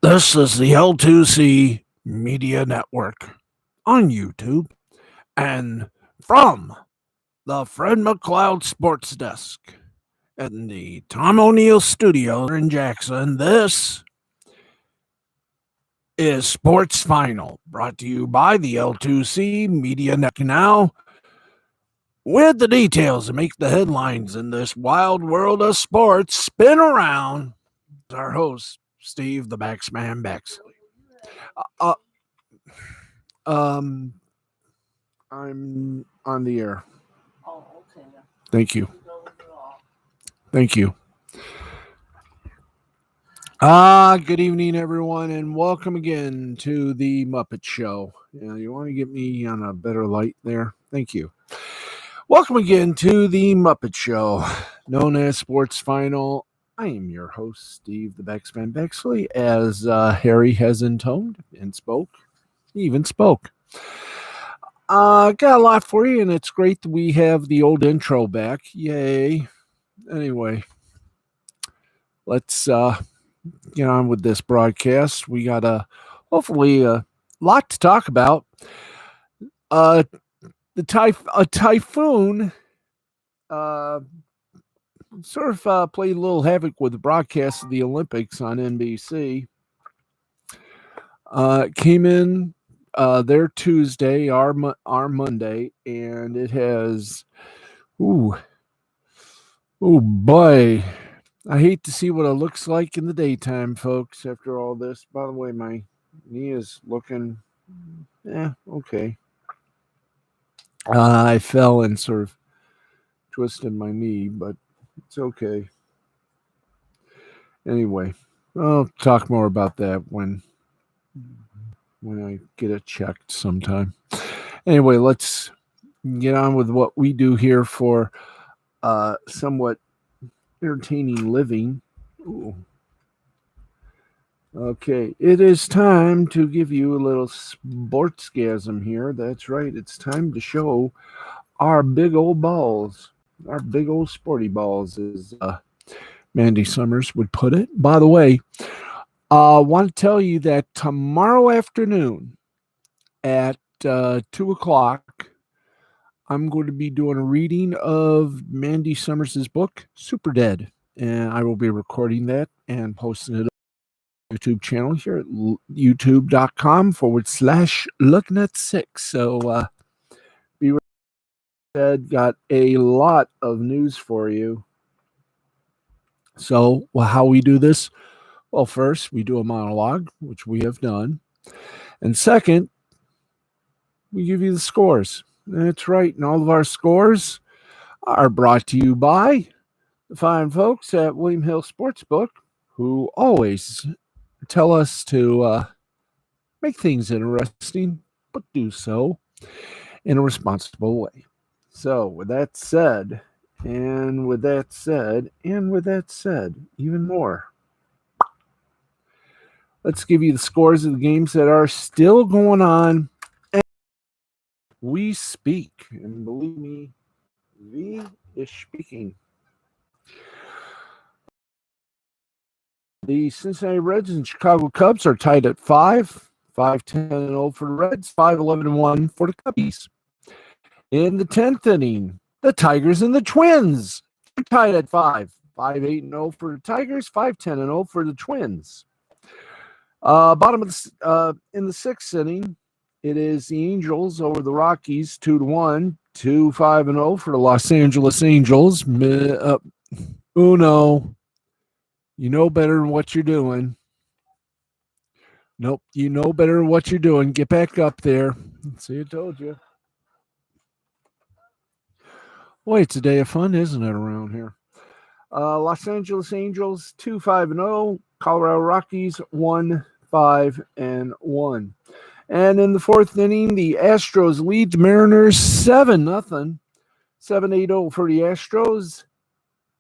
This is the L2C Media Network on YouTube and from the Fred McLeod Sports Desk in the Tom O'Neill Studio in Jackson. This is Sports Final, brought to you by the L2C Media Network. Now, with the details that make the headlines in this wild world of sports spin around, our host, Steve the Baxman Baxley. Uh, Um, I'm on the air. Oh, okay. Thank you. Go with it all. Thank you. Good evening, everyone, and welcome again to the Muppet Show. You want to get me on a better light there? Thank you. Welcome again to the Muppet Show, known as Sports Final. I am your host, Steve the Baxman Bexley, as Harry has intoned and spoke. He even spoke. Got a lot for you, and it's great that we have the old intro back. Yay. Anyway, let's get on with this broadcast. We got hopefully a lot to talk about. A typhoon sort of played a little havoc with the broadcast of the Olympics on NBC. Came in their Tuesday, our Monday, and it has, oh boy, I hate to see what it looks like in the daytime, folks. After all this, by the way, my knee is looking, okay. I fell and sort of twisted my knee, but it's okay. Anyway, I'll talk more about that when I get it checked sometime. Anyway, let's get on with what we do here for somewhat entertaining living. Ooh. Okay, it is time to give you a little sportsgasm here. That's right, it's time to show our big old balls, our big old sporty balls, as Mandy Summers would put it. By the way, I want to tell you that tomorrow afternoon at 2 o'clock, I'm going to be doing a reading of Mandy Summers' book, Super Dead. And I will be recording that and posting it on the YouTube channel here at youtube.com/looking@6. So be ready. Got a lot of news for you. So how we do this? Well, first, we do a monologue, which we have done. And second, we give you the scores. That's right. And all of our scores are brought to you by the fine folks at William Hill Sportsbook, who always tell us to make things interesting, but do so in a responsible way. So, with that said, even more, let's give you the scores of the games that are still going on. We speak, and believe me, we is speaking. The Cincinnati Reds and Chicago Cubs are tied at 5-10-0 for the Reds, 5-11-1 for the Cubbies. In the 10th inning, the Tigers and the Twins are tied at 5-8-0 for the Tigers, 5-10-0 for the Twins. Bottom of the in the 6th inning, it is the Angels over the Rockies, 2-1, 2-5-0 for the Los Angeles Angels. Uno, you know better than what you're doing. Nope, you know better than what you're doing. Get back up there. See, I told you. Boy, it's a day of fun, isn't it, around here? Los Angeles Angels, 2-5-0. Colorado Rockies, 1-5-1. And in the 4th inning, the Astros lead the Mariners 7-0. 7-8-0 for the Astros.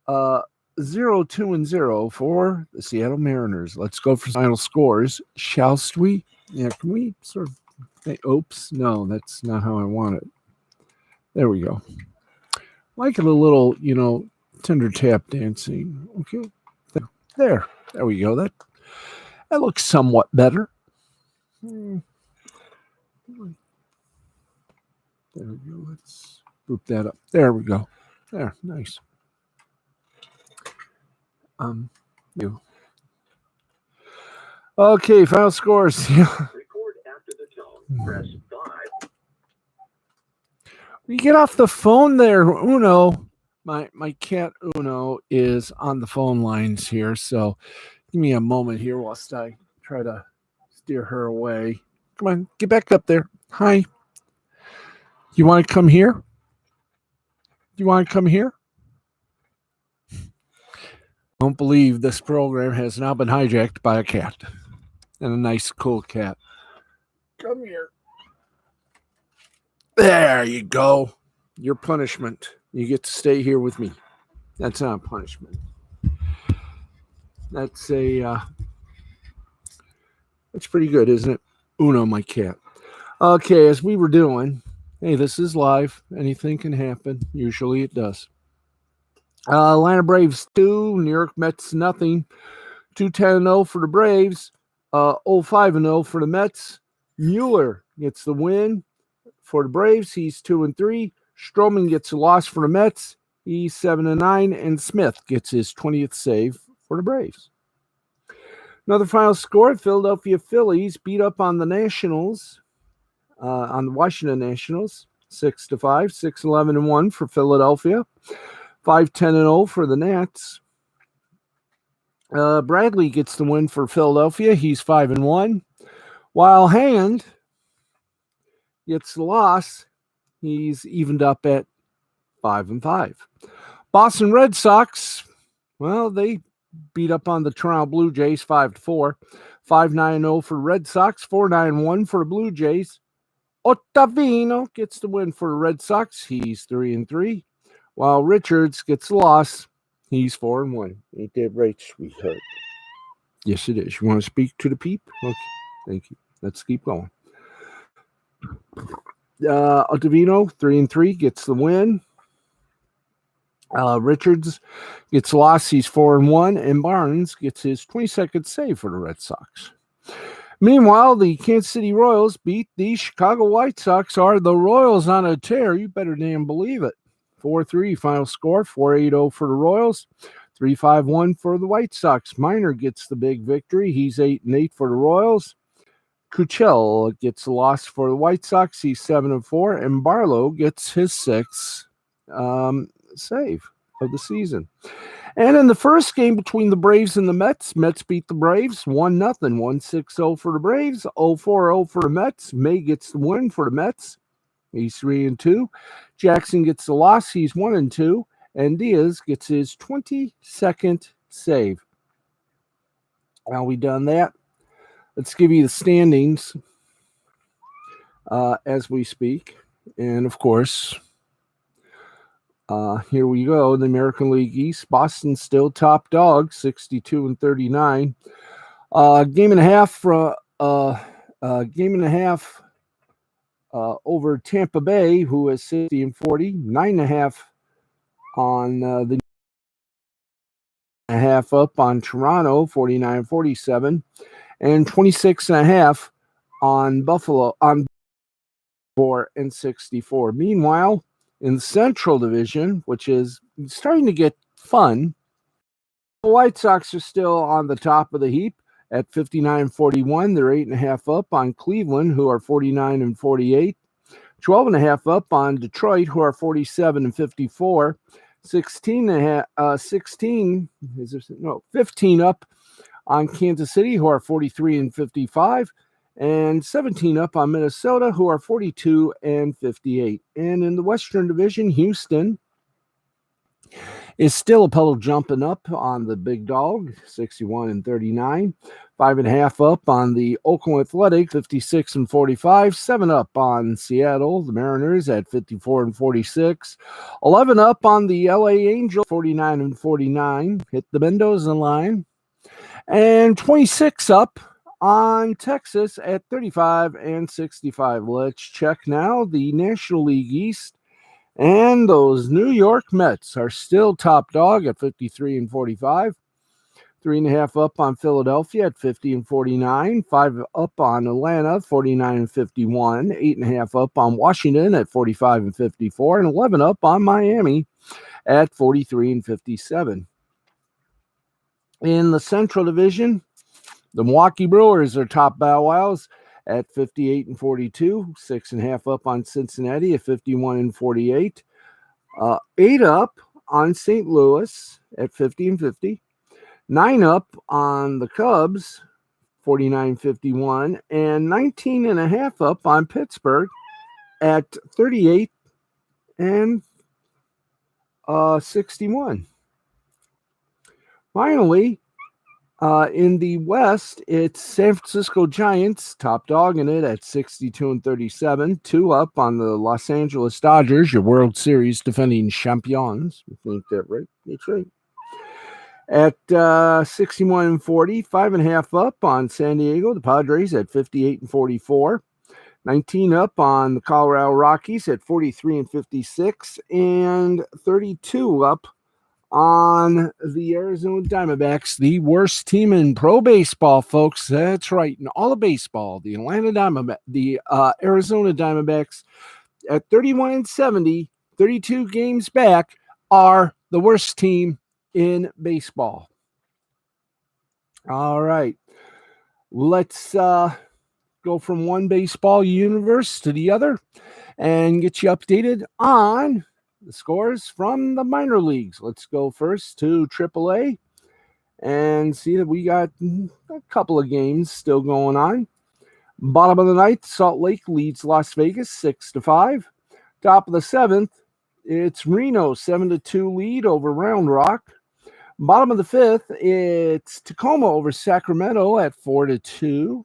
0-2-0 for the Seattle Mariners. Let's go for final scores, shall we? Yeah, can we sort of say, oops, no, that's not how I want it. There we go. Like it a little, tender tap dancing. Okay, there we go. That That looks somewhat better. There we go. Let's boop that up. There we go. There, nice. You. Okay, final scores. Record after the tone. Press 5. You get off the phone there, Uno. My cat Uno is on the phone lines here, so give me a moment here whilst I try to steer her away. Come on, get back up there. Hi. You want to come here? You want to come here? Don't believe this program has now been hijacked by a cat. And a nice, cool cat. Come here. There you go. Your punishment. You get to stay here with me. That's not a punishment. That's that's pretty good, isn't it? Uno, my cat. Okay, as we were doing, hey, this is live. Anything can happen. Usually it does. Atlanta Braves 2, New York Mets nothing. 2-10-0 for the Braves. 0-5-0 for the Mets. Mueller gets the win for the Braves. He's 2-3. Stroman gets a loss for the Mets. He's 7-9. And Smith gets his 20th save for the Braves. Another final score, Philadelphia Phillies beat up on the Nationals, on the Washington Nationals, 6-5, 6-11-1 for Philadelphia, 5-10-0 for the Nats. Bradley gets the win for Philadelphia. He's 5-1. While Hand gets the loss. He's evened up at 5-5. Boston Red Sox, well, they beat up on the Toronto Blue Jays 5-4. 5-9-0 for Red Sox, 4-9-1 for the Blue Jays. Ottavino gets the win for the Red Sox. He's 3-3. While Richards gets the loss. He's 4-1. Ain't that right, sweetheart? Yes, it is. You want to speak to the peep? Okay, thank you. Let's keep going. Ottavino, 3-3, gets the win. Richards gets lost. He's 4-1. And Barnes gets his 22nd save for the Red Sox. Meanwhile, the Kansas City Royals beat the Chicago White Sox. Are the Royals on a tear? You better damn believe it. 4-3 final score, 4-8-0 for the Royals, 3-5-1 for the White Sox. Minor gets the big victory. He's 8-8 for the Royals. Kuchel gets the loss for the White Sox. He's 7-4. And Barlow gets his 6th save of the season. And in the first game between the Braves and the Mets beat the Braves 1-0, 1-6-0 for the Braves, 0-4-0 for the Mets. May gets the win for the Mets. He's 3-2. Jackson gets the loss. He's 1-2. And Diaz gets his 22nd save. Now we done that. Let's give you the standings as we speak. And, of course, here we go. The American League East. Boston still top dog, 62-39. Game and a half over Tampa Bay, who is 60-40. 9.5 on the half up on Toronto, 49-47. And 26.5 on Buffalo, on 4-64. Meanwhile, in the Central Division, which is starting to get fun, the White Sox are still on the top of the heap at 59-41. They're 8.5 up on Cleveland, who are 49-48. 12.5 up on Detroit, who are 47-54. 15 up on Kansas City, who are 43-55. And 17 up on Minnesota, who are 42-58. And in the Western Division, Houston is still a puddle jumping up on the big dog, 61-39. 5.5 up on the Oakland Athletics, 56-45. 7 up on Seattle, the Mariners at 54-46. 11 up on the LA Angels, 49-49. Hit the Mendoza line. And 26 up on Texas at 35-65. Let's check now the National League East. And those New York Mets are still top dog at 53-45. 3.5 up on Philadelphia at 50 and 49. 5 up on Atlanta, 49 and 51. 8.5 up on Washington at 45 and 54. And 11 up on Miami at 43 and 57. In the Central Division, the Milwaukee Brewers are top bow wows at 58 and 42. 6.5 up on Cincinnati at 51 and 48. 8 up on St. Louis at 50 and 50. 9 up on the Cubs, 49-51, and 19.5 up on Pittsburgh at 38 and 61. Finally, in the West, it's San Francisco Giants, top dog in it at 62 and 37. 2 up on the Los Angeles Dodgers, your World Series defending champions. You think that right? That's right. At 61 and 40, 5.5 up on San Diego, the Padres at 58 and 44. 19 up on the Colorado Rockies at 43 and 56, and 32 up on the Arizona Diamondbacks, the worst team in pro baseball, folks. That's right, in all of baseball, the Arizona Diamondbacks at 31 and 70, 32 games back, are the worst team in baseball. All right, let's go from one baseball universe to the other and get you updated on the scores from the minor leagues. Let's go first to AAA and see that we got a couple of games still going on. Bottom of the ninth, Salt Lake leads Las Vegas 6-5. Top of the seventh, it's Reno 7-2 lead over Round Rock. Bottom of the fifth, it's Tacoma over Sacramento at 4-2.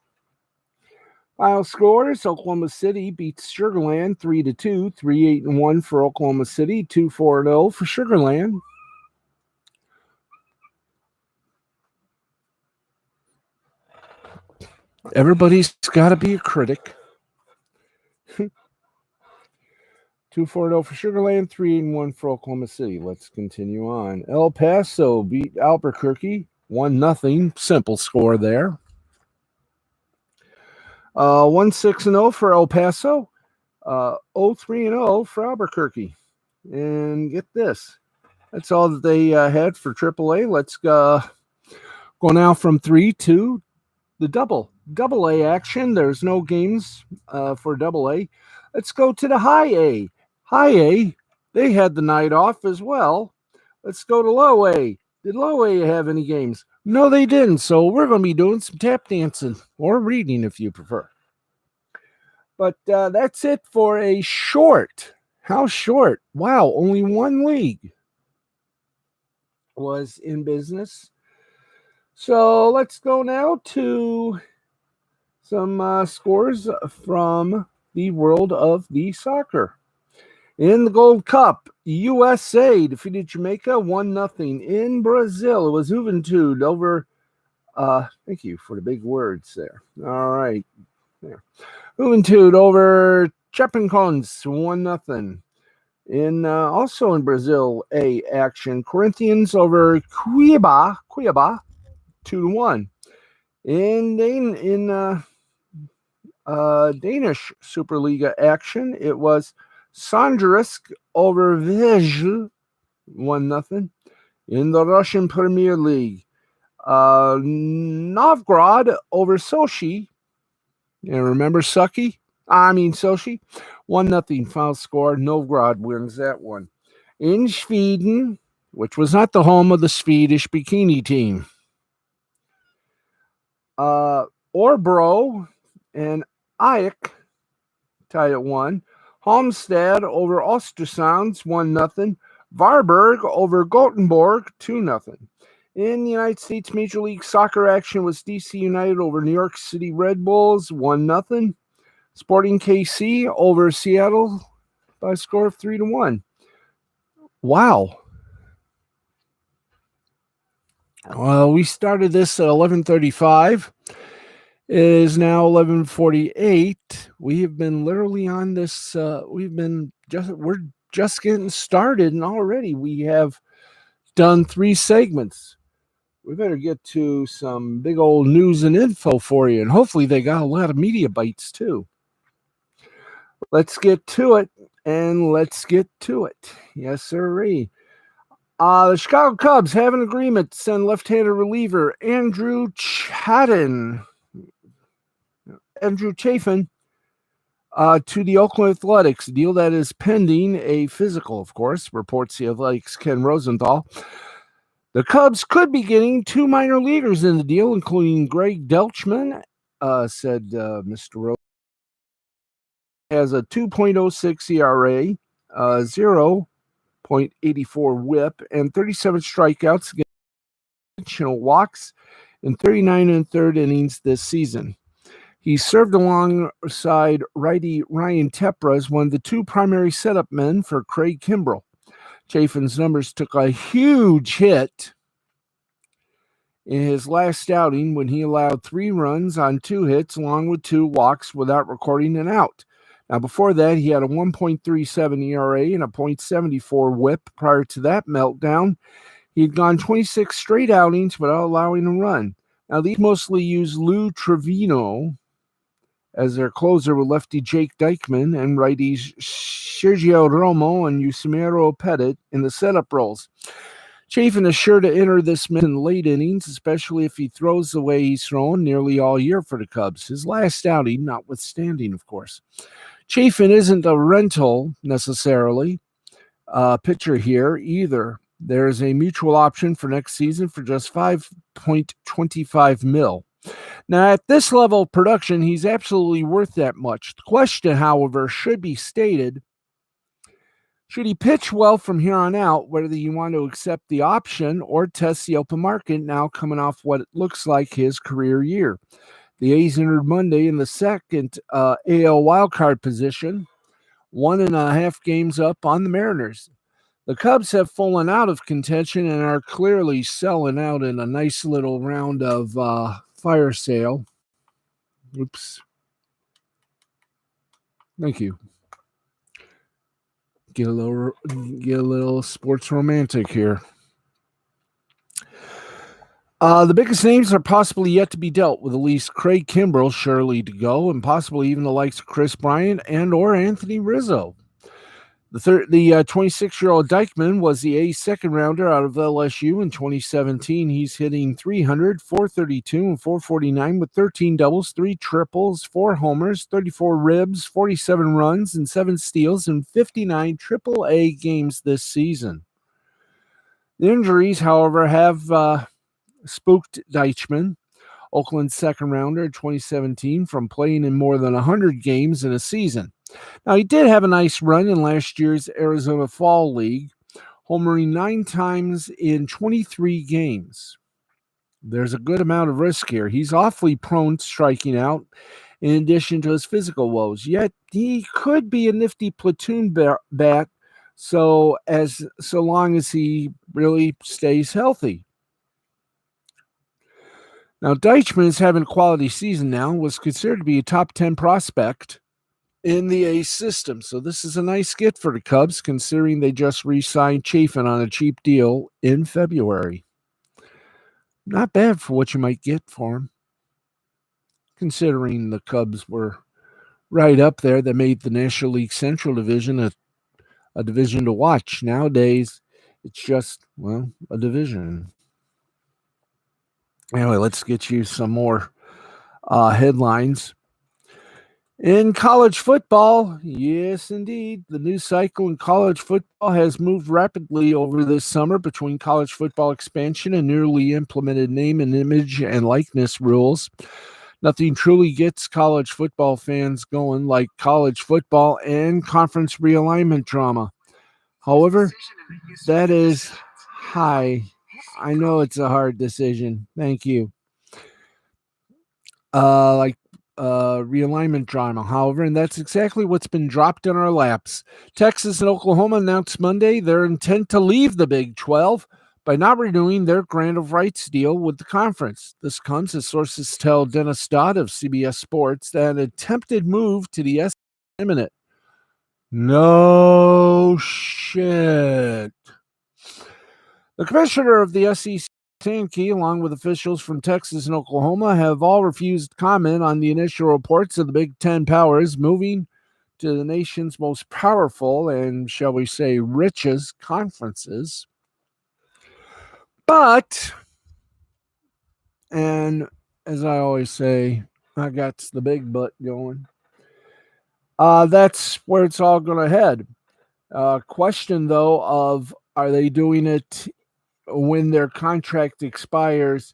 Final scores, Oklahoma City beats Sugarland 3-2, 3-8-1 for Oklahoma City, 2-4-0 for Sugarland. Everybody's got to be a critic. 2-4-0 for Sugarland, 3-1 for Oklahoma City. Let's continue on. El Paso beat Albuquerque 1-0. Simple score there. 1-6-0 for El Paso. 0-3-0 for Albuquerque. And get this. That's all that they had for AAA. Let's go now from 3 to the double A action. There's no games for double A. Let's go to the high A. High A, they had the night off as well. Let's go to low A. Did low A have any games? No, they didn't. So we're going to be doing some tap dancing or reading if you prefer. But that's it for a short. How short? Wow, only one league was in business. So let's go now to some scores from the world of the soccer. In the Gold Cup, USA defeated Jamaica 1-0. In Brazil, it was Juventude over. Thank you for the big words there. All right. There. Juventude over Chapecoense 1-0. In also in Brazil, A action. Corinthians over Cuiabá 2-1. In Danish Superliga action, it was Sandrisk over Vejle 1-0. In the Russian Premier League, Novgorod over Sochi. You remember Sochi? Sochi. 1-0 final score. Novgorod wins that one. In Sweden, which was not the home of the Swedish bikini team, Orebro and Ajax tied at 1. Halmstad over Ostersunds 1-0. Varberg over Gothenburg 2-0. In the United States Major League Soccer action was DC United over New York City Red Bulls 1-0. Sporting KC over Seattle by a score of 3-1. Wow. Well, we started this at 11:35. It is now 11:48. We have been literally on this. We're just getting started, and already we have done 3 segments. we better get to some big old news and info for you, and hopefully they got a lot of media bites too. Let's get to it, and let's get to it. Yes, sirree. The Chicago Cubs have an agreement to send left-handed reliever Andrew Chafin to the Oakland Athletics, a deal that is pending a physical, of course, reports the Athletics' Ken Rosenthal. The Cubs could be getting 2 minor leaguers in the deal, including Greg Delchman, said Mr. Rose. Has a 2.06 ERA, 0.84 whip, and 37 strikeouts against intentional walks in 39 and third innings this season. He served alongside righty Ryan Tepper as one of the 2 primary setup men for Craig Kimbrell. Chafin's numbers took a huge hit in his last outing when he allowed 3 runs on 2 hits along with 2 walks without recording an out. Now, before that, he had a 1.37 ERA and a .74 whip. Prior to that meltdown, he had gone 26 straight outings without allowing a run. Now, these mostly use Lou Trevino as their closer with lefty Jake Dykman and righties Sergio Romo and Yusmeiro Petit in the setup roles. Chafin is sure to enter this in late innings, especially if he throws the way he's thrown nearly all year for the Cubs. His last outing, notwithstanding, of course. Chafin isn't a rental necessarily pitcher here either. There is a mutual option for next season for just $5.25 million. Now, at this level of production, he's absolutely worth that much. The question, however, should be stated, should he pitch well from here on out, whether you want to accept the option or test the open market now coming off what it looks like his career year? The A's entered Monday in the second AL wildcard position, 1.5 games up on the Mariners. The Cubs have fallen out of contention and are clearly selling out in a nice little round of fire sale. Oops. Thank you. Get a little sports romantic here. The biggest names are possibly yet to be dealt with, at least Craig Kimbrell surely to go, and possibly even the likes of Chris Bryant and or Anthony Rizzo. The 26-year-old Dykman was the A's second rounder out of LSU in 2017. He's hitting .300, .432, and .449 with 13 doubles, 3 triples, 4 homers, 34 ribs, 47 runs, and 7 steals in 59 AAA games this season. The injuries, however, have spooked Deichmann, Oakland's second rounder in 2017, from playing in more than 100 games in a season. Now, he did have a nice run in last year's Arizona Fall League, homering 9 times in 23 games. There's a good amount of risk here. He's awfully prone to striking out in addition to his physical woes, yet he could be a nifty platoon bat so long as he really stays healthy. Now, Deichmann is having a quality season now, was considered to be a top 10 prospect in the A's system. So this is a nice get for the Cubs, considering they just re-signed Chafin on a cheap deal in February. Not bad for what you might get for him, considering the Cubs were right up there that made the National League Central Division a division to watch. Nowadays, it's just, a division. Anyway, let's get you some more headlines. In college football, yes, indeed, the news cycle in college football has moved rapidly over this summer between college football expansion and newly implemented name and image and likeness rules. Nothing truly gets college football fans going like college football and conference realignment drama. However, that is high. I know it's a hard decision. Thank you. Realignment drama, however, and that's exactly what's been dropped in our laps. Texas and Oklahoma announced Monday their intent to leave the Big 12 by not renewing their grant of rights deal with the conference. This comes as sources tell Dennis Dodd of CBS Sports that an attempted move to the SEC is imminent. No shit. The commissioner of the SEC Sankey, along with officials from Texas and Oklahoma, have all refused comment on the initial reports of the Big Ten powers moving to the nation's most powerful and, shall we say, richest conferences. But, and as I always say, I got the big butt going. That's where it's all going to head. Question, though, of are they doing it when their contract expires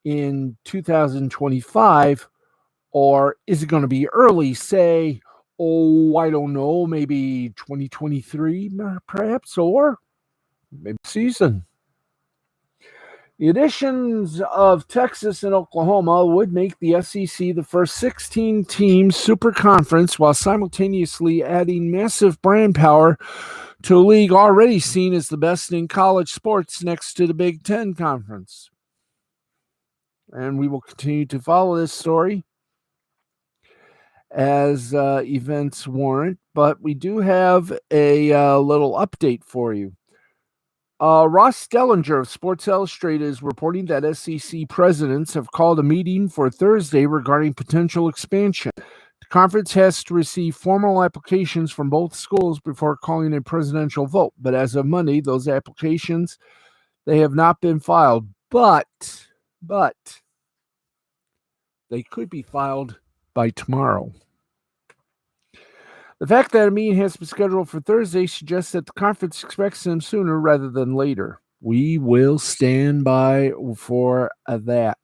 in 2025, or is it going to be early, say, I don't know, maybe 2023 perhaps, or maybe season? The additions of Texas and Oklahoma would make the SEC the first 16-team super conference, while simultaneously adding massive brand power to a league already seen as the best in college sports next to the Big Ten Conference. And we will continue to follow this story as events warrant, but we do have a little update for you. Ross Dellinger of Sports Illustrated is reporting that SEC presidents have called a meeting for Thursday regarding potential expansion. The conference has to receive formal applications from both schools before calling a presidential vote, but as of Monday, those applications, they have not been filed, but they could be filed by tomorrow. The fact that a meeting has been scheduled for Thursday suggests that the conference expects them sooner rather than later. We will stand by for that.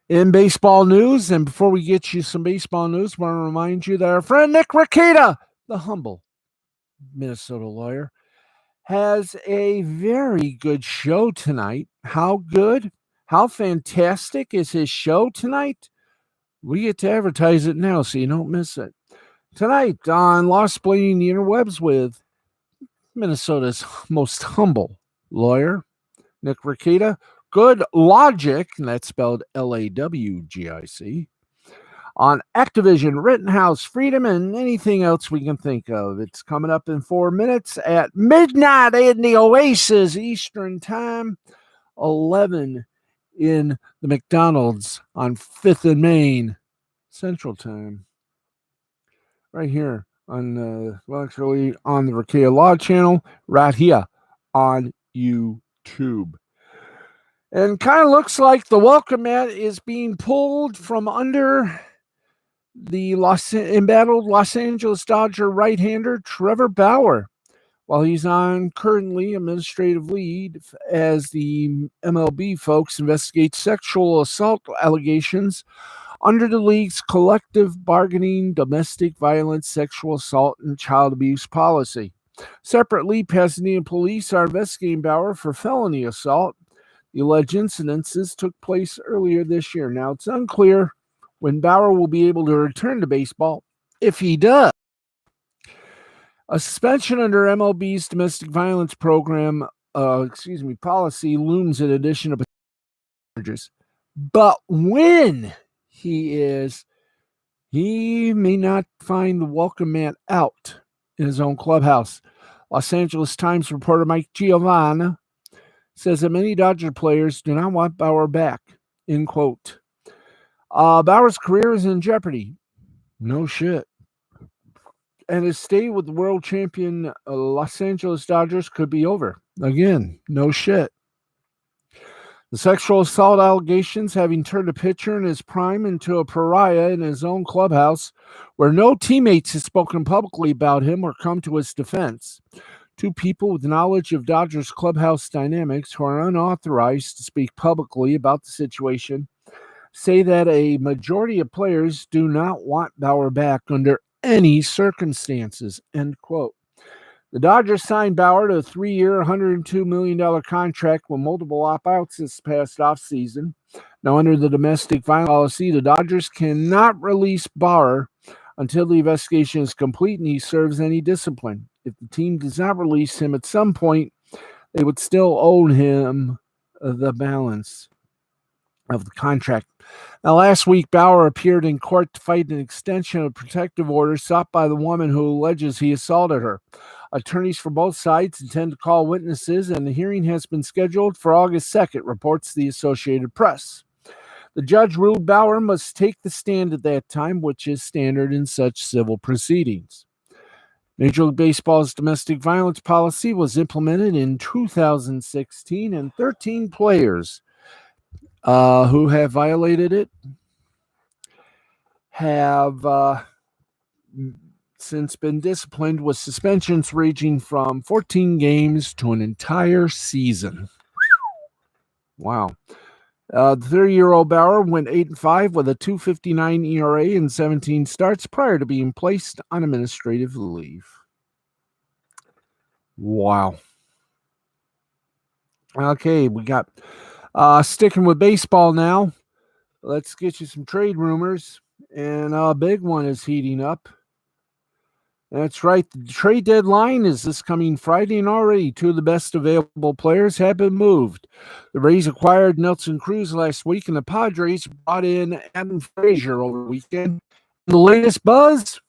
In baseball news, and before we get you some baseball news, I want to remind you that our friend Nick Rekieta, the humble Minnesota lawyer, has a very good show tonight. How good? How fantastic is his show tonight? We get to advertise it now so you don't miss it. Tonight on Lost Blading the Interwebs with Minnesota's most humble lawyer, Nick Rekieta. Good Logic, and that's spelled Lawgic, on Activision, Rittenhouse, Freedom, and anything else we can think of. It's coming up in 4 minutes at midnight in the Oasis Eastern Time, 11 in the McDonald's on 5th and Main Central Time. Right here on, actually on the Rekieta Law channel, right here on YouTube. And kind of looks like the welcome mat is being pulled from under the embattled Los Angeles Dodger right-hander Trevor Bauer, while he's on currently administrative leave as the MLB folks investigate sexual assault allegations under the league's collective bargaining domestic violence, sexual assault, and child abuse policy. Separately, Pasadena police are investigating Bauer for felony assault. The alleged incidences took place earlier this year. Now, it's unclear when Bauer will be able to return to baseball, if he does. A suspension under MLB's domestic violence program, policy looms in addition to charges. But when he may not find the welcome mat out in his own clubhouse. Los Angeles Times reporter Mike Giovanna says that many Dodger players do not want Bauer back, end quote. Bauer's career is in jeopardy. No shit. And his stay with the world champion Los Angeles Dodgers could be over. Again, no shit. The sexual assault allegations having turned a pitcher in his prime into a pariah in his own clubhouse, where no teammates have spoken publicly about him or come to his defense. Two people with knowledge of Dodgers clubhouse dynamics who are unauthorized to speak publicly about the situation say that a majority of players do not want Bauer back under any circumstances, end quote. The Dodgers signed Bauer to a 3-year, $102 million contract with multiple opt-outs this past offseason. Now, under the domestic violence policy, the Dodgers cannot release Bauer until the investigation is complete and he serves any discipline. If the team does not release him at some point, they would still owe him the balance of the contract. Now, last week, Bauer appeared in court to fight an extension of protective order sought by the woman who alleges he assaulted her. Attorneys for both sides intend to call witnesses, and the hearing has been scheduled for August 2nd, reports the Associated Press. The judge ruled Bauer must take the stand at that time, which is standard in such civil proceedings. Major League Baseball's domestic violence policy was implemented in 2016, and 13 players who have violated it have since been disciplined, with suspensions ranging from 14 games to an entire season. Wow. The 30-year-old Bauer went 8-5 with a 2.59 ERA in 17 starts prior to being placed on administrative leave. Wow. Okay, we got sticking with baseball now. Let's get you some trade rumors, and a big one is heating up. That's right. The trade deadline is this coming Friday, and already two of the best available players have been moved. The Rays acquired Nelson Cruz last week, and the Padres brought in Adam Frazier over the weekend. The latest buzz,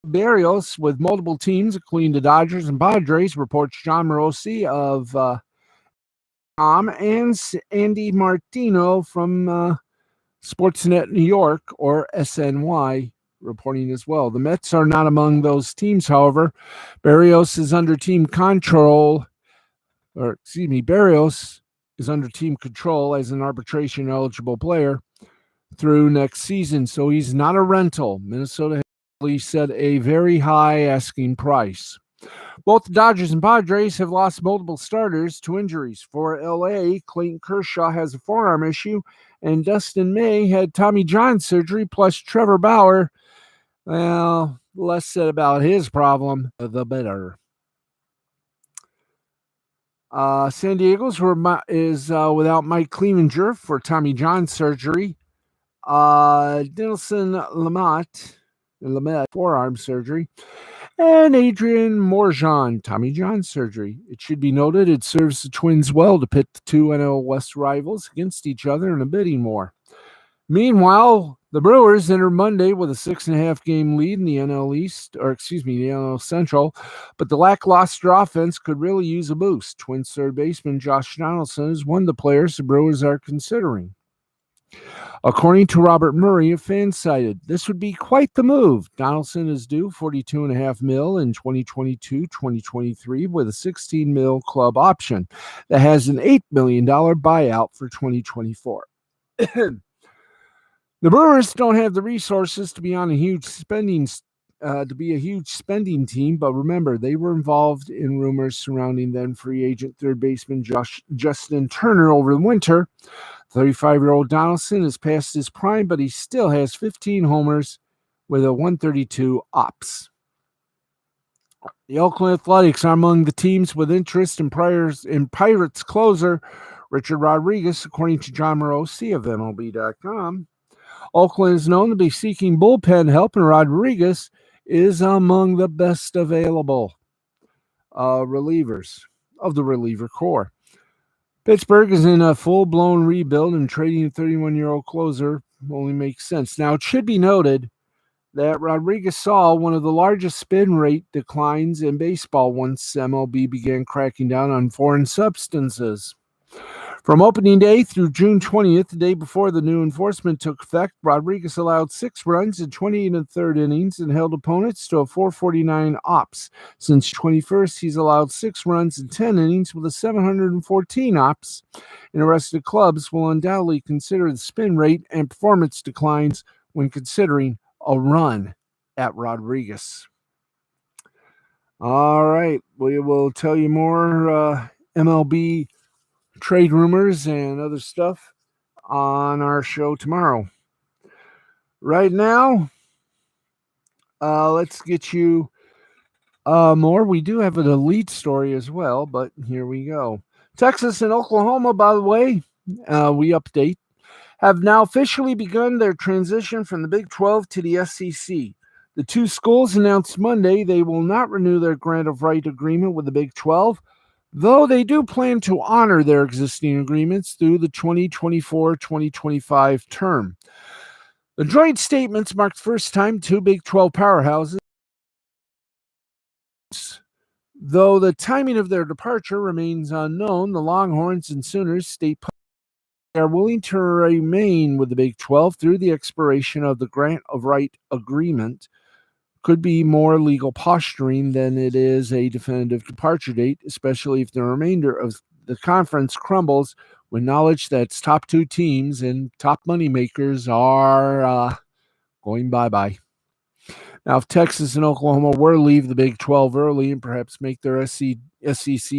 Berrios with multiple teams, including the Dodgers and Padres, reports John Morosi of and Andy Martino from Sportsnet New York, or SNY, reporting as well. The Mets are not among those teams, however. Berrios is under team control as an arbitration-eligible player through next season, so he's not a rental. Minnesota has set a very high asking price. Both the Dodgers and Padres have lost multiple starters to injuries. For L.A., Clayton Kershaw has a forearm issue, and Dustin May had Tommy John surgery, plus Trevor Bauer. Well, less said about his problem, the better. San Diego's is without Mike Clevenger for Tommy John surgery. Dinelson Lamet, forearm surgery. And Adrian Morjan, Tommy John surgery. It should be noted it serves the Twins well to pit the two NL West rivals against each other in a bidding war. Meanwhile, the Brewers entered Monday with a 6.5 game lead in the NL East, the NL Central, but the lackluster offense could really use a boost. Twins third baseman Josh Donaldson is one of the players the Brewers are considering. According to Robert Murray of Fansided, this would be quite the move. Donaldson is due $42.5 million in 2022-2023 with a $16 million club option that has an $8 million buyout for 2024. The Brewers don't have the resources to be a huge spending team, but remember, they were involved in rumors surrounding then free agent third baseman Justin Turner over the winter. 35-year-old Donaldson is past his prime, but he still has 15 homers with a 132 ops. The Oakland Athletics are among the teams with interest in Pirates closer Richard Rodriguez, according to John Morosi of MLB.com. Oakland is known to be seeking bullpen help, and Rodriguez is among the best available relievers of the reliever corps. Pittsburgh is in a full-blown rebuild, and trading a 31-year-old closer only makes sense. Now, it should be noted that Rodriguez saw one of the largest spin rate declines in baseball once MLB began cracking down on foreign substances. From opening day through June 20th, the day before the new enforcement took effect, Rodriguez allowed 6 runs in 20 1/3 innings and held opponents to a 449 ops. Since 21st, he's allowed 6 runs in 10 innings with a 714 ops. Interested clubs will undoubtedly consider the spin rate and performance declines when considering a run at Rodriguez. All right, we will tell you more MLB trade rumors and other stuff on our show tomorrow. Right now, let's get you more. We do have an elite story as well, but here we go. Texas and Oklahoma, by the way, we update, have now officially begun their transition from the Big 12 to the SEC. The two schools announced Monday they will not renew their grant of right agreement with the Big 12, though they do plan to honor their existing agreements through the 2024-2025 term. The joint statements marked the first time two Big 12 powerhouses Though the timing of their departure remains unknown, the Longhorns and Sooners state they are willing to remain with the Big 12 through the expiration of the grant of right agreement. Could be more legal posturing than it is a definitive departure date, especially if the remainder of the conference crumbles with knowledge that its top two teams and top moneymakers are going bye-bye. Now, if Texas and Oklahoma were to leave the Big 12 early and perhaps make their SEC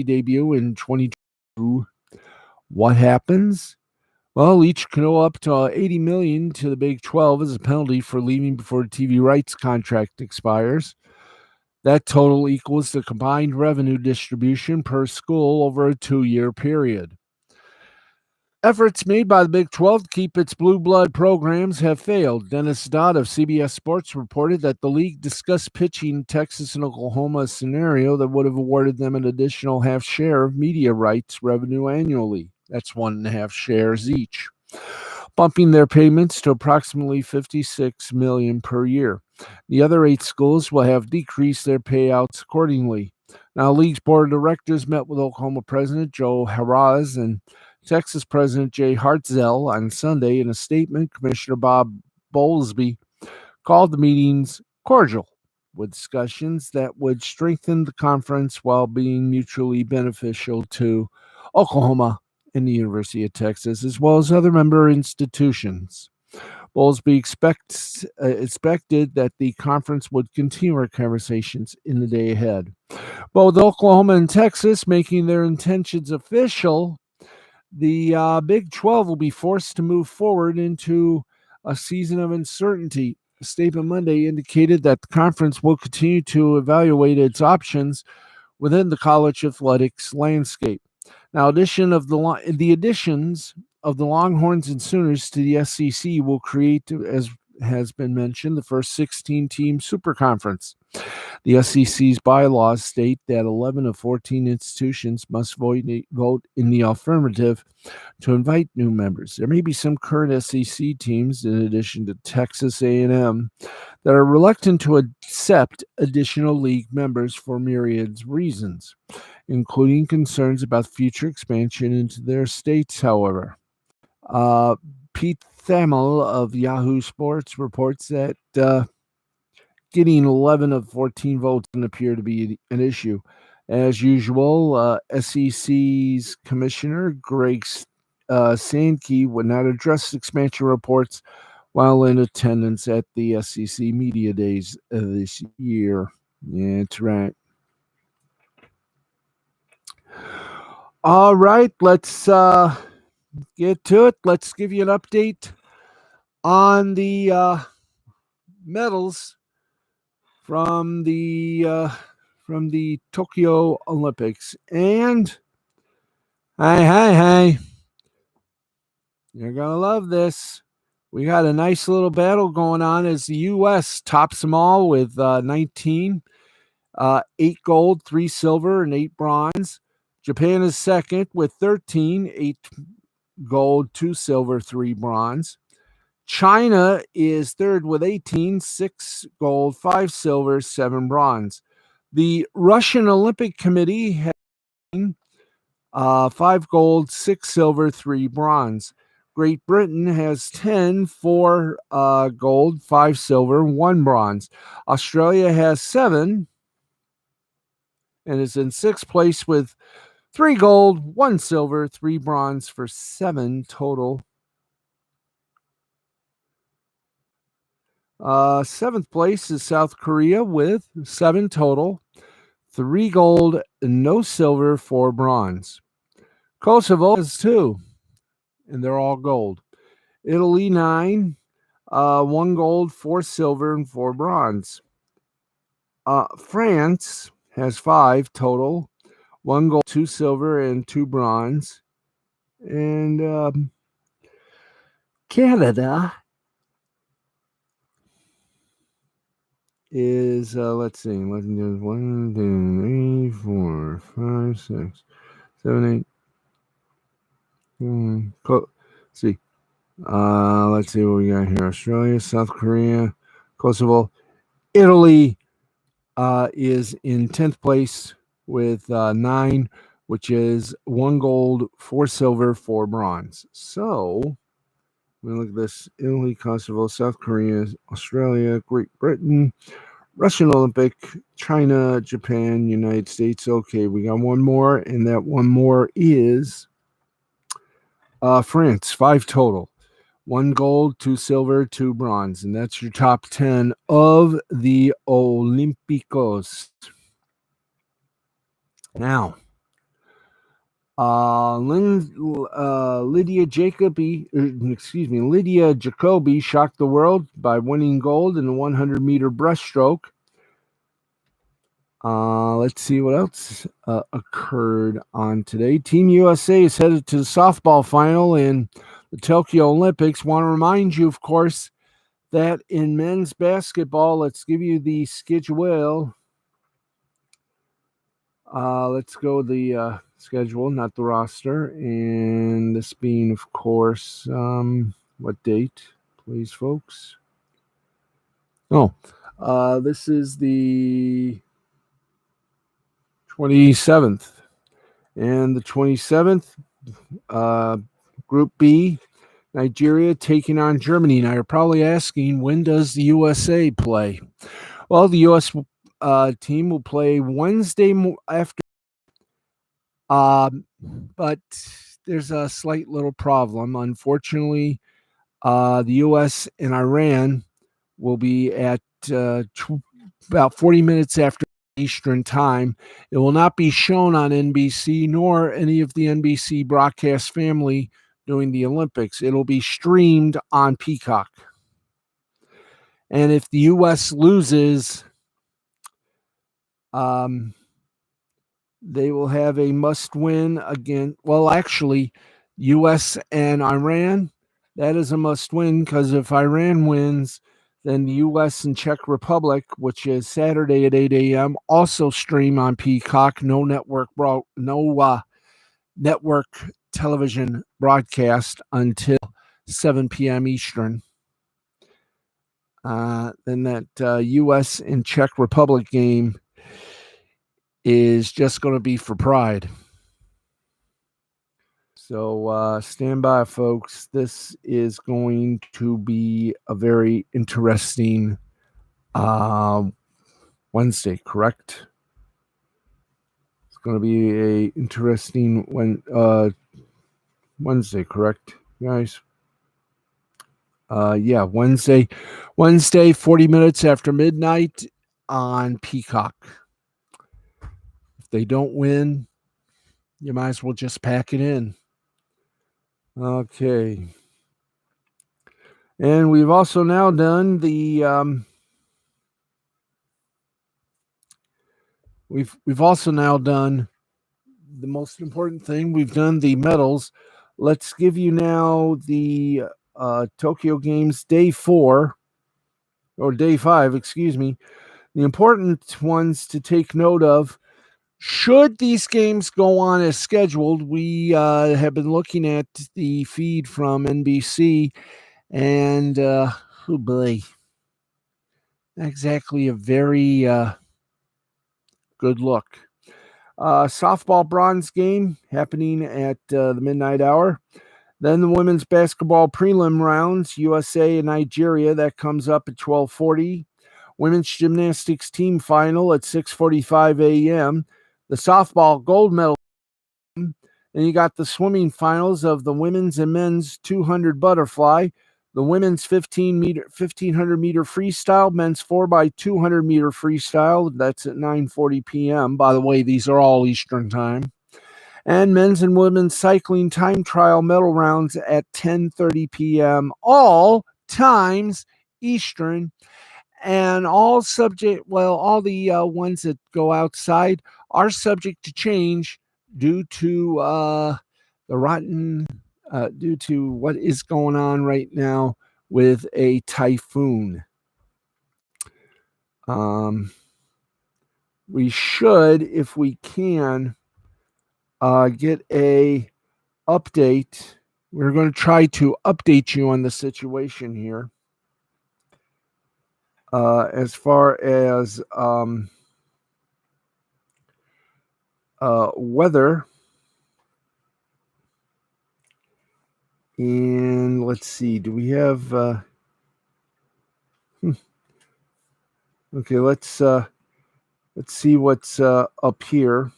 debut in 2022, what happens? Well, each can go up to $80 million to the Big 12 as a penalty for leaving before the TV rights contract expires. That total equals the combined revenue distribution per school over a 2-year period. Efforts made by the Big 12 to keep its blue blood programs have failed. Dennis Dodd of CBS Sports reported that the league discussed pitching Texas and Oklahoma a scenario that would have awarded them an additional half share of media rights revenue annually. That's 1.5 shares each, bumping their payments to approximately $56 million per year. The other 8 schools will have decreased their payouts accordingly. Now, the league's board of directors met with Oklahoma President Joe Harraz and Texas President Jay Hartzell on Sunday. In a statement, Commissioner Bob Bowlesby called the meetings cordial, with discussions that would strengthen the conference while being mutually beneficial to Oklahoma and the University of Texas, as well as other member institutions. Bowlesby expected that the conference would continue our conversations in the day ahead. Both Oklahoma and Texas making their intentions official, the Big 12 will be forced to move forward into a season of uncertainty. A statement Monday indicated that the conference will continue to evaluate its options within the college athletics landscape. Now, the additions of the Longhorns and Sooners to the SEC will create, as has been mentioned, the first 16-team super conference. The SEC's bylaws state that 11 of 14 institutions must vote in the affirmative to invite new members. There may be some current SEC teams, in addition to Texas A&M, that are reluctant to accept additional league members for myriad reasons, including concerns about future expansion into their states, however. Pete Thamel of Yahoo Sports reports that getting 11 of 14 votes doesn't appear to be an issue. As usual, SEC's Commissioner Greg Sankey would not address expansion reports while in attendance at the SEC Media Days this year. Yeah, that's right. All right, let's get to it. Let's give you an update on the medals from the Tokyo Olympics. And hey, you're gonna love this. We got a nice little battle going on as the U.S. tops them all with 19, 8 gold, 3 silver, and 8 bronze. Japan is second with 13, 8 gold, 2 silver, 3 bronze. China is third with 18, 6 gold, 5 silver, 7 bronze. The Russian Olympic Committee has 5 gold, 6 silver, 3 bronze. Great Britain has 10, 4 gold, 5 silver, 1 bronze. Australia has 7 and is in 6th place with 3 gold, 1 silver, 3 bronze for 7 total. 7th place is South Korea with 7 total, 3 gold, no silver, 4 bronze. Kosovo has 2, and they're all gold. Italy 9, 1 gold, 4 silver, and 4 bronze. France has 5 total, 1 gold, 2 silver, and 2 bronze. And Canada is, let's see, 1, 2, 3, 4, 5, 6, 7, 8. Let's see. Let's see what we got here. Australia, South Korea, Kosovo. Italy is in 10th place with 9, which is 1 gold, 4 silver, 4 bronze. So we look at this: Italy, Kosovo, South Korea, Australia, Great Britain, Russian Olympic, China, Japan, United States. Okay, we got one more, and that one more is France, 5 total. 1 gold, 2 silver, 2 bronze. And that's your top 10 of the Olympicos. Now, Lydia Jacoby shocked the world by winning gold in the 100-meter breaststroke. Let's see what else occurred on today. Team USA is headed to the softball final in the Tokyo Olympics. Want to remind you, of course, that in men's basketball, let's give you the schedule. Let's go the schedule, not the roster. And this being, of course, what date, please, folks? Oh, this is the 27th. And the 27th, Group B, Nigeria taking on Germany. Now, you're probably asking, when does the USA play? Well, the U.S. Team will play Wednesday after. But there's a slight little problem. Unfortunately, the U.S. and Iran will be at about 40 minutes after Eastern time. It will not be shown on NBC nor any of the NBC broadcast family during the Olympics. It'll be streamed on Peacock. And if the U.S. loses, they will have a must-win again. Well, actually, U.S. and Iran, that is a must-win, because if Iran wins, then the U.S. and Czech Republic, which is Saturday at 8 a.m., also stream on Peacock. No network television broadcast until 7 p.m. Eastern. Then that U.S. and Czech Republic game is just going to be for pride. So stand by, folks. This is going to be a very interesting Wednesday, correct? It's going to be a interesting Wednesday, correct, guys? Yeah, Wednesday, 40 minutes after midnight on Peacock. If they don't win, you might as well just pack it in. Okay. And we've also now done the we've also now done the most important thing. We've done the medals. Let's give you now the Tokyo Games day 4 or day 5, excuse me. The important ones to take note of. Should these games go on as scheduled, we have been looking at the feed from NBC, and oh boy, exactly a very good look. Softball bronze game happening at the midnight hour. Then the women's basketball prelim rounds, USA and Nigeria, that comes up at 12:40. Women's gymnastics team final at 6:45 a.m. The softball gold medal. And you got the swimming finals of the women's and men's 200 butterfly, the women's 1500 meter freestyle, men's 4x200 meter freestyle. That's at 9:40 p.m. By the way, these are all Eastern time. And men's and women's cycling time trial medal rounds at 10:30 p.m. all times Eastern. And all the ones that go outside are subject to change due to due to what is going on right now with a typhoon. We should, if we can, get a update. We're going to try to update you on the situation here. As far as weather. And let's see, do we have okay, let's see what's up here.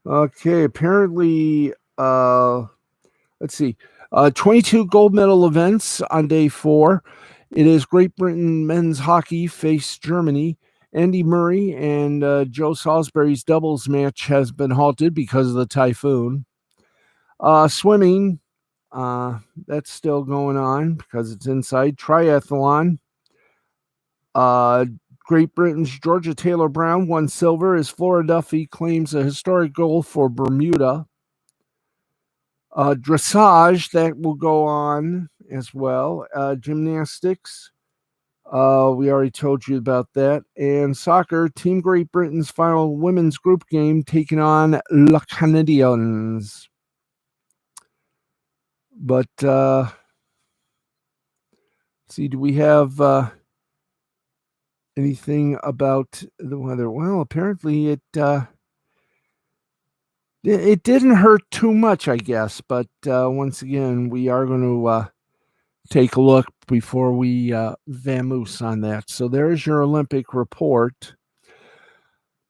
Okay, apparently let's see. 22 gold medal events on day 4. It is Great Britain men's hockey face Germany. Andy Murray and Joe Salisbury's doubles match has been halted because of the typhoon. Swimming, that's still going on because it's inside. Triathlon. Great Britain's Georgia Taylor Brown won silver as Flora Duffy claims a historic goal for Bermuda. Dressage, that will go on as well. Gymnastics, we already told you about that. And soccer, Team Great Britain's final women's group game taking on Le Canadiens. But see, do we have anything about the weather? Well, apparently it didn't hurt too much, I guess. But once again, we are going to take a look before we vamoose on that. So there's your Olympic report.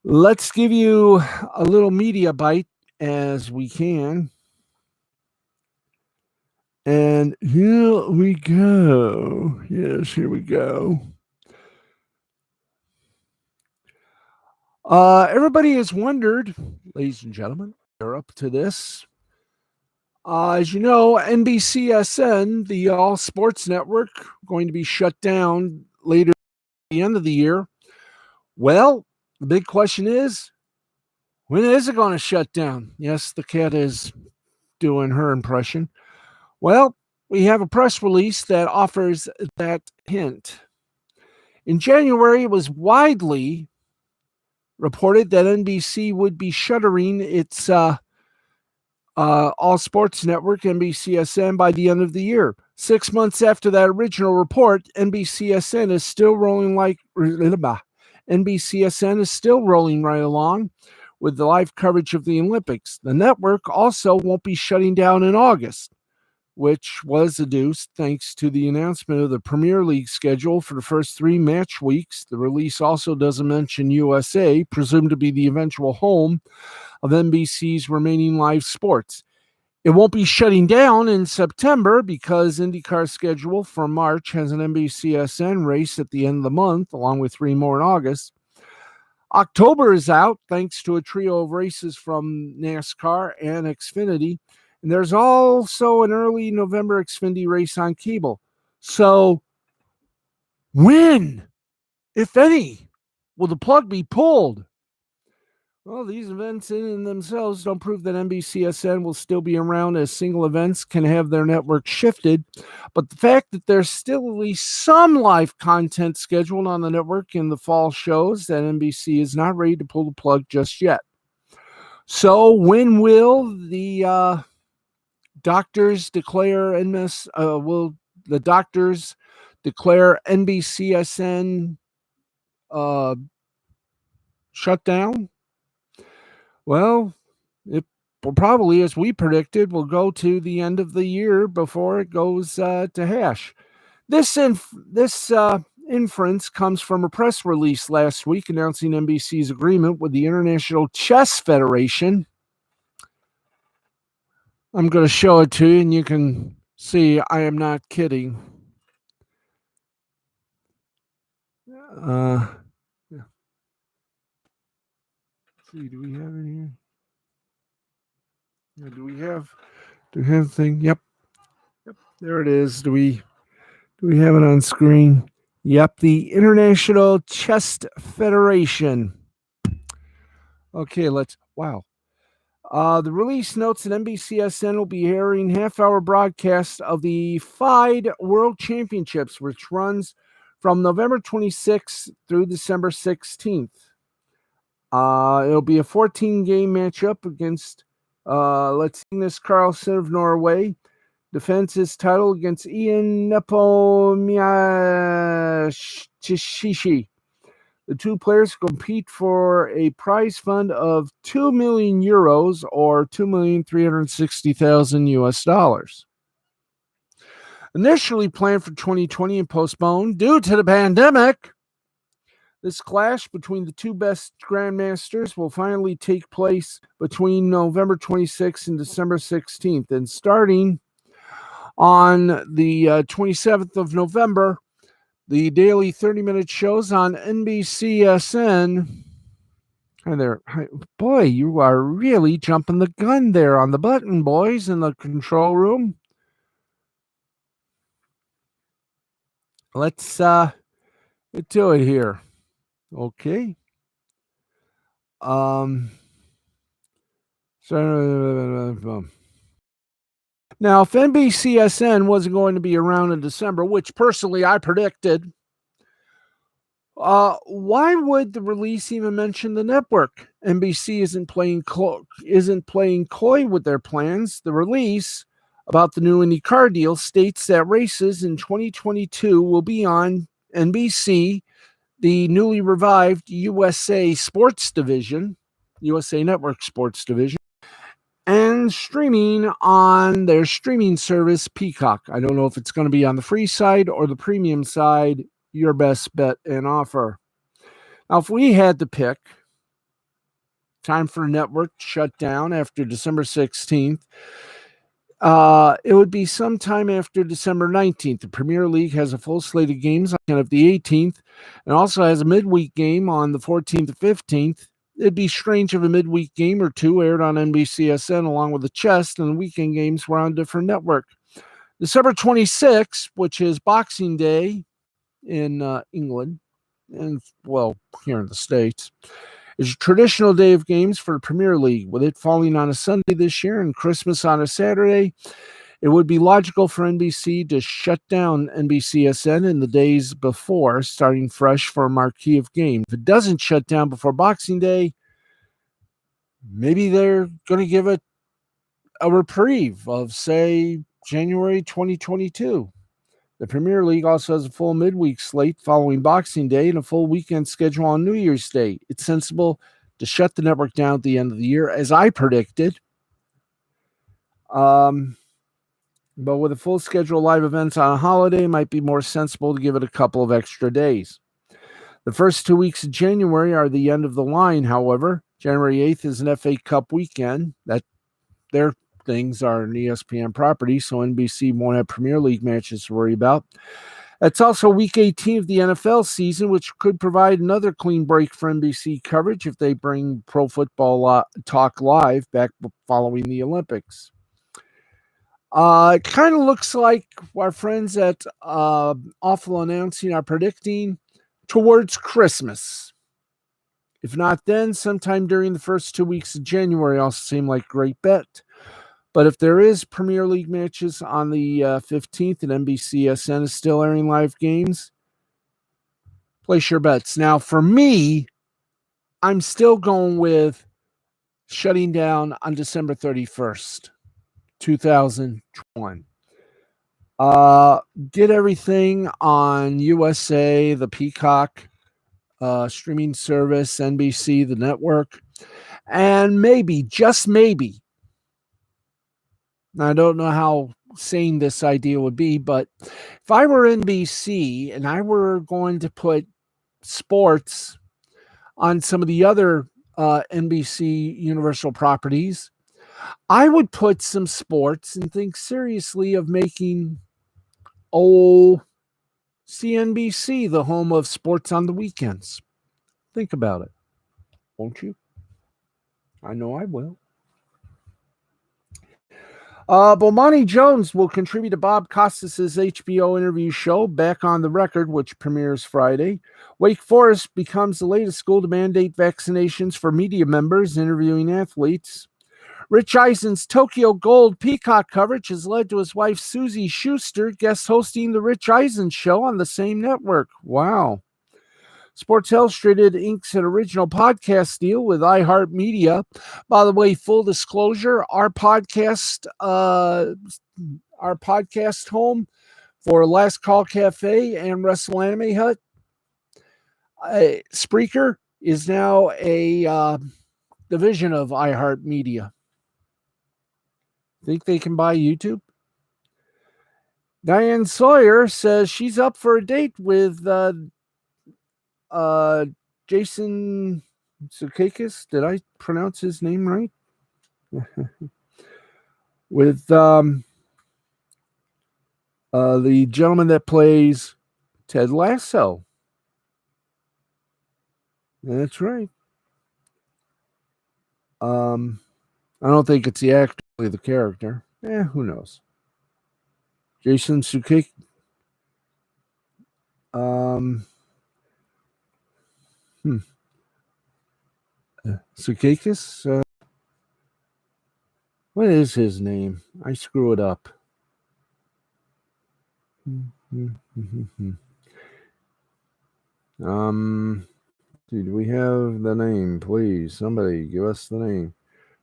Let's give you a little media bite as we can. And here we go. Yes, here we go. Everybody has wondered, ladies and gentlemen, they're up to this. As you know, NBCSN, the All Sports Network, going to be shut down later at the end of the year. Well, the big question is, when is it going to shut down? Yes, the cat is doing her impression. Well, we have a press release that offers that hint. In January, it was widely reported that NBC would be shuttering its All Sports Network, NBCSN, by the end of the year. 6 months after that original report, NBCSN is still rolling right along with the live coverage of the Olympics. The network also won't be shutting down in August, which was adduced thanks to the announcement of the Premier League schedule for the first 3 match weeks. The release also doesn't mention USA, presumed to be the eventual home of NBC's remaining live sports. It won't be shutting down in September because IndyCar's schedule for March has an NBCSN race at the end of the month, along with 3 more in August. October is out thanks to a trio of races from NASCAR and Xfinity. And there's also an early November Xfinity race on cable. So when, if any, will the plug be pulled? Well, these events in and themselves don't prove that NBCSN will still be around, as single events can have their network shifted. But the fact that there's still at least some live content scheduled on the network in the fall shows that NBC is not ready to pull the plug just yet. So when will the doctors declare NBCSN shut down? Well, it will probably, as we predicted, will go to the end of the year before it goes to hash. This inference comes from a press release last week announcing NBC's agreement with the International Chess Federation. I'm going to show it to you, and you can see I am not kidding. Yeah. Let's see, do we have it here? Yeah, do we have the thing? Yep. There it is. Do we have it on screen? Yep, the International Chess Federation. Okay, wow. The release notes that NBCSN will be airing half-hour broadcasts of the FIDE World Championships, which runs from November 26th through December 16th. It'll be a 14-game matchup against Linus Carlsen of Norway. Defends his title against Ian Nepomniachtchi. The two players compete for a prize fund of 2 million euros or 2,360,000 US dollars. Initially planned for 2020 and postponed due to the pandemic, this clash between the two best grandmasters will finally take place between November 26th and December 16th. And starting on the 27th of November, the daily 30-minute shows on NBCSN. Hi there. Hi. Boy, you are really jumping the gun there on the button, boys, in the control room. Let's get to it here. Okay. Now, if NBCSN wasn't going to be around in December, which personally I predicted, why would the release even mention the network? NBC isn't playing coy with their plans. The release about the new IndyCar deal states that races in 2022 will be on NBC, the newly revived USA Sports Division, USA Network Sports Division, and streaming on their streaming service, Peacock. I don't know if it's going to be on the free side or the premium side. Your best bet and offer. Now, if we had to pick time for a network to shut down after December 16th, it would be sometime after December 19th. The Premier League has a full slate of games on the 18th and also has a midweek game on the 14th and 15th. It'd be strange if a midweek game or two aired on NBCSN along with the chess, and the weekend games were on a different network. December 26th, which is Boxing Day in England, and, well, here in the States, is a traditional day of games for the Premier League, with it falling on a Sunday this year and Christmas on a Saturday. It would be logical for NBC to shut down NBCSN in the days before, starting fresh for a marquee of games. If it doesn't shut down before Boxing Day, maybe they're going to give it a reprieve of, say, January 2022. The Premier League also has a full midweek slate following Boxing Day and a full weekend schedule on New Year's Day. It's sensible to shut the network down at the end of the year, as I predicted. But with a full schedule of live events on a holiday, it might be more sensible to give it a couple of extra days. The first 2 weeks of January are the end of the line, however. January 8th is an FA Cup weekend. Their things are an ESPN property, so NBC won't have Premier League matches to worry about. It's also week 18 of the NFL season, which could provide another clean break for NBC coverage if they bring Pro Football Talk Live back following the Olympics. It kind of looks like our friends at Awful Announcing are predicting towards Christmas. If not then, sometime during the first 2 weeks of January also seem like a great bet. But if there is Premier League matches on the 15th and NBCSN is still airing live games, place your bets. Now, for me, I'm still going with shutting down on December 31st, 2021. Get everything on USA, the Peacock streaming service, NBC, the network, and maybe, just maybe, I don't know how sane this idea would be, but if I were NBC and I were going to put sports on some of the other NBC Universal properties, I would put some sports and think seriously of making CNBC the home of sports on the weekends. Think about it, won't you? I know I will. Bomani Jones will contribute to Bob Costas' HBO interview show, Back on the Record, which premieres Friday. Wake Forest becomes the latest school to mandate vaccinations for media members interviewing athletes. Rich Eisen's Tokyo Gold Peacock coverage has led to his wife, Susie Schuster, guest hosting the Rich Eisen show on the same network. Wow. Sports Illustrated inks an original podcast deal with iHeartMedia. By the way, full disclosure, our podcast home for Last Call Cafe and Wrestle Anime Hut, Spreaker is now a division of iHeartMedia. Think they can buy YouTube? Diane Sawyer says she's up for a date with Jason Sudeikis. Did I pronounce his name right? With the gentleman that plays Ted Lasso. That's right. I don't think it's the actor, the character. Who knows? Jason Sudeikis. Sudeikis. What is his name? I screw it up. Do we have the name, please? Somebody give us the name.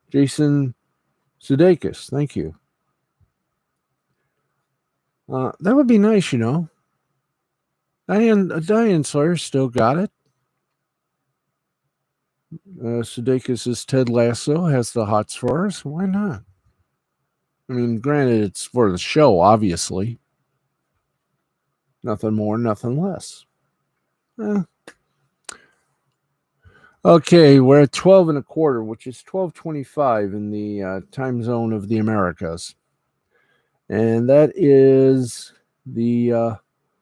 Jason Sudeikis. Thank you. That would be nice, you know. Diane Sawyer still got it. Sudeikis is Ted Lasso, has the hots for us. Why not? I mean, granted, it's for the show, obviously. Nothing more, nothing less. Okay, we're at 12 and a quarter, which is 12:25 in the time zone of the Americas. And that is the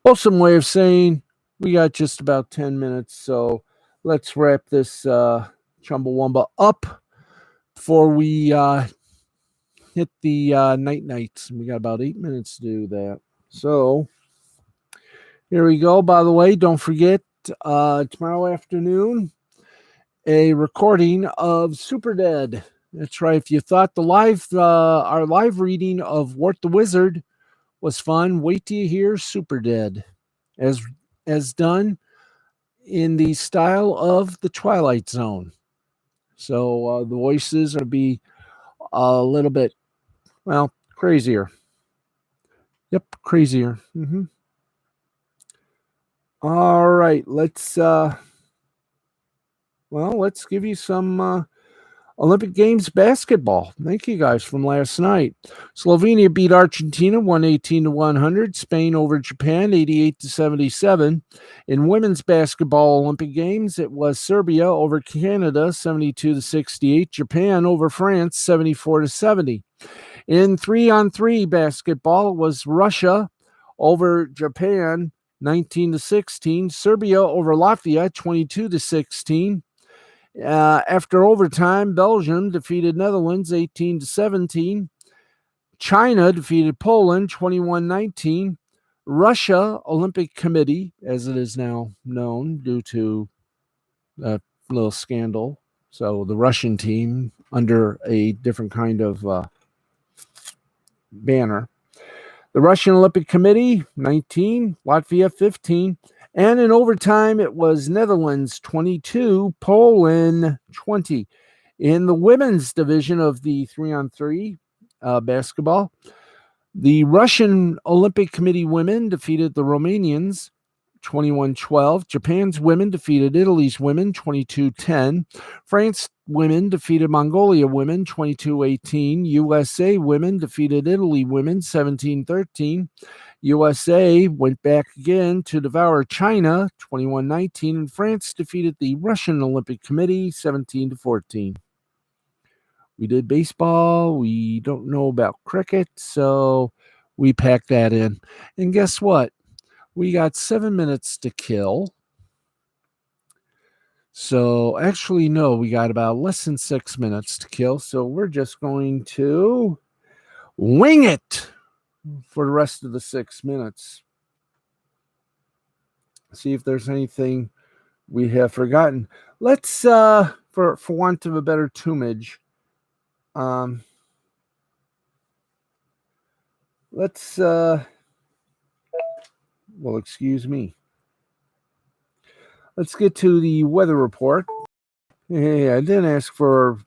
wholesome way of saying we got just about 10 minutes. So let's wrap this Chumbawamba up before we hit the nights. We got about 8 minutes to do that. So here we go. By the way, don't forget tomorrow afternoon, a recording of Super Dead. That's right. If you thought our live reading of Wart the Wizard was fun, wait till you hear Super Dead, as done in the style of the Twilight Zone. So the voices are be a little bit, crazier. Yep, crazier. All right, let's give you some Olympic Games basketball. Thank you guys from last night. Slovenia beat Argentina 118-100. Spain over Japan 88-77. In women's basketball Olympic Games, it was Serbia over Canada 72-68. Japan over France 74-70. In 3-on-3 basketball, it was Russia over Japan 19-16. Serbia over Latvia 22-16. After overtime, Belgium defeated Netherlands 18-17. China defeated Poland 21-19. Russia Olympic Committee, as it is now known due to a little scandal. So the Russian team under a different kind of banner. The Russian Olympic Committee 19, Latvia 15. And in overtime, it was Netherlands 22, Poland 20. In the women's division of the 3-on-3 basketball, the Russian Olympic Committee women defeated the Romanians 21-12. Japan's women defeated Italy's women 22-10. France women defeated Mongolia women 22-18. USA women defeated Italy women 17-13. USA went back again to devour China 21-19, and France defeated the Russian Olympic Committee 17-14. We did baseball. We don't know about cricket, so we packed that in. And guess what? We got 7 minutes to kill. So actually, no, we got about less than 6 minutes to kill. So we're just going to wing it for the rest of the 6 minutes. See if there's anything we have forgotten. Let's, for want of a better toomage, let's, excuse me. Let's get to the weather report. Hey, I didn't ask for,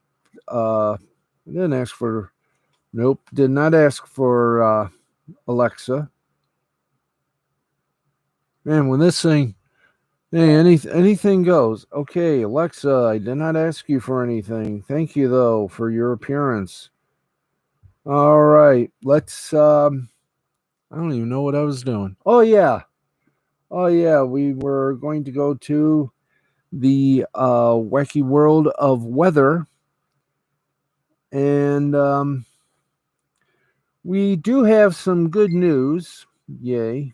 nope, did not ask for Alexa. Man, when this thing Hey, anything goes. Okay, Alexa, I did not ask you for anything. Thank you though for your appearance. All right, let's I don't even know what I was doing. Oh yeah. Oh yeah, we were going to go to the wacky world of weather, and we do have some good news. Yay.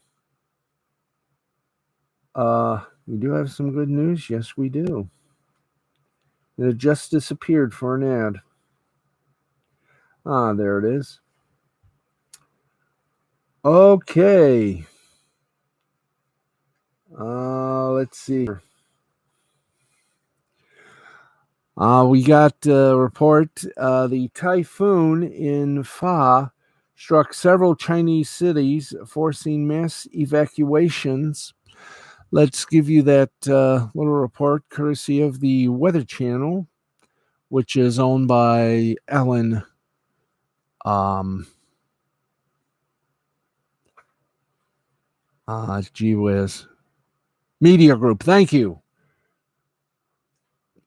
We do have some good news. Yes, we do. And it just disappeared for an ad. Ah, there it is. Okay. Let's see. We got a report. The typhoon in Fa struck several Chinese cities, forcing mass evacuations. Let's give you that little report courtesy of the Weather Channel, which is owned by Ellen. Gee whiz. Media Group. Thank you.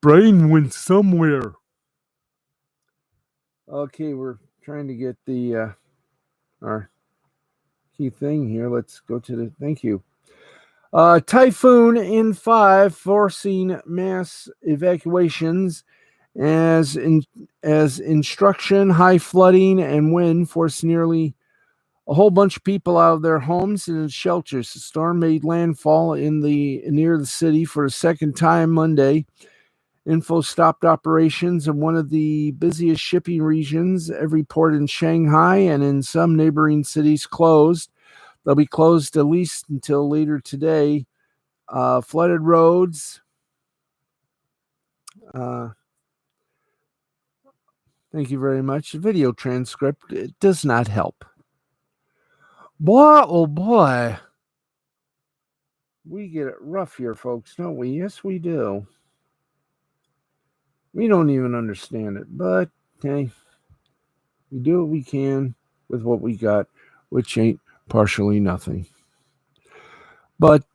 Brain went somewhere. Okay, we're trying to get the our key thing here. Let's go to the thank you. Typhoon in 5 forcing mass evacuations as instruction, high flooding and wind forced nearly a whole bunch of people out of their homes and shelters. The storm made landfall near the city for a second time Monday. Info stopped operations in one of the busiest shipping regions. Every port in Shanghai and in some neighboring cities closed. They'll be closed at least until later today. Flooded roads. Thank you very much. The video transcript, it does not help. Boy, oh boy. We get it rough here, folks, don't we? Yes, we do. We don't even understand it, but hey, we do what we can with what we got, which ain't partially nothing. But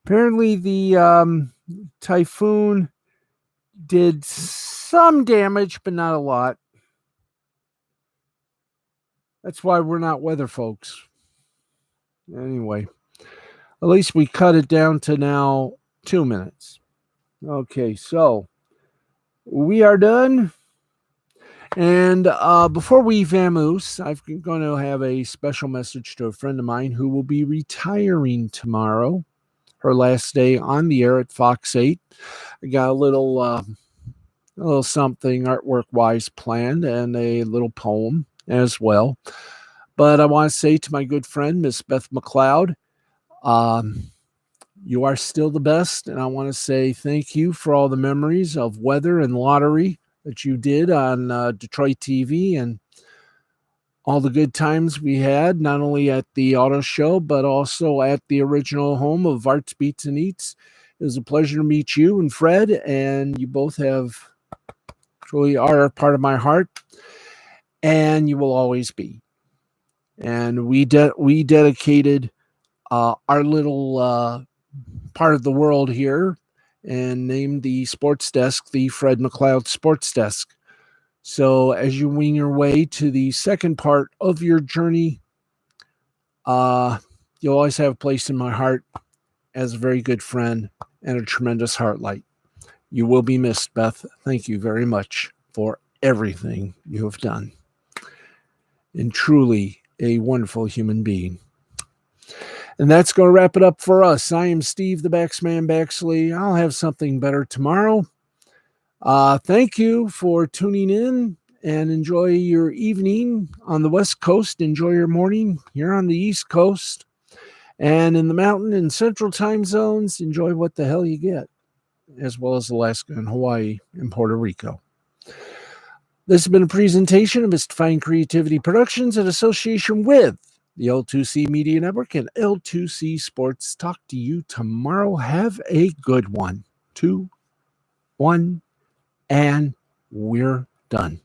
apparently the typhoon did some damage, but not a lot. That's why we're not weather folks. Anyway, at least we cut it down to now 2 minutes. Okay, so we are done. And before we vamoose, I'm going to have a special message to a friend of mine who will be retiring tomorrow, her last day on the air at Fox 8. I got a little something artwork-wise planned and a little poem as well. But I want to say to my good friend, Miss Beth McLeod, you are still the best, and I want to say thank you for all the memories of weather and lottery that you did on Detroit TV and all the good times we had, not only at the auto show, but also at the original home of Arts, Beats, and Eats. It was a pleasure to meet you and Fred, and you both truly are part of my heart, and you will always be. And we dedicated our little part of the world here and named the sports desk the Fred McLeod Sports Desk. So as you wing your way to the second part of your journey, you'll always have a place in my heart as a very good friend and a tremendous heart light. You will be missed, Beth. Thank you very much for everything you have done. And truly a wonderful human being. And that's going to wrap it up for us. I am Steve, the Baxman Baxley. I'll have something better tomorrow. Thank you for tuning in and enjoy your evening on the West Coast. Enjoy your morning here on the East Coast. And in the mountain and central time zones, enjoy what the hell you get, as well as Alaska and Hawaii and Puerto Rico. This has been a presentation of Mystifying Creativity Productions in association with the L2C Media Network and L2C Sports. Talk to you tomorrow. Have a good one. 2, 1, and we're done.